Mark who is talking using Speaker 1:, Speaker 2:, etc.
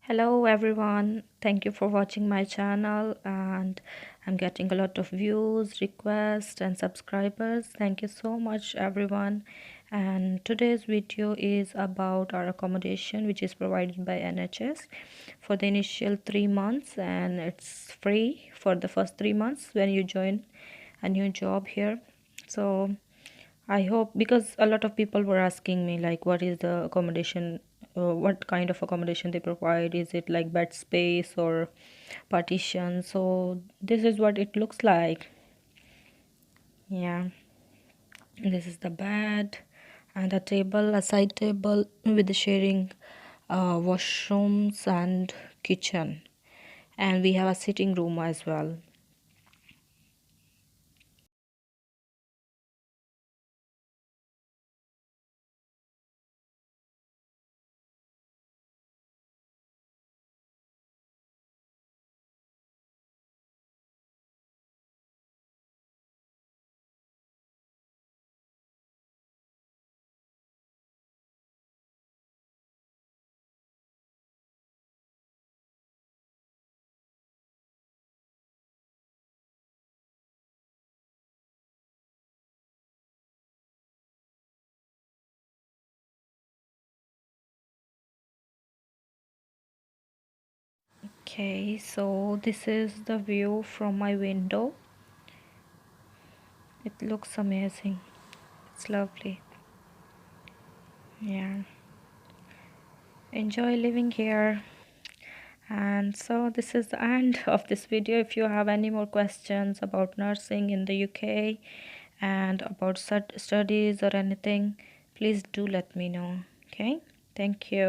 Speaker 1: Hello everyone, thank you for watching my channel, and I'm getting a lot of views, requests and subscribers. Thank you so much everyone. And today's video is about our accommodation which is provided by NHS for the initial 3 months, and it's free for the first 3 months when you join a new job here. So I hope, because a lot of people were asking me like what is the accommodation, what kind of accommodation they provide, is it like bed space or partition. So this is what it looks like. Yeah, this is the bed and a table, a side table with the sharing washrooms and kitchen, and we have a sitting room as well. Okay, so this is the view from my window. It looks amazing. It's lovely. Yeah, enjoy living here. And so this is the end of this video. If you have any more questions about nursing in the UK and about studies or anything, please do let me know. Okay, thank you.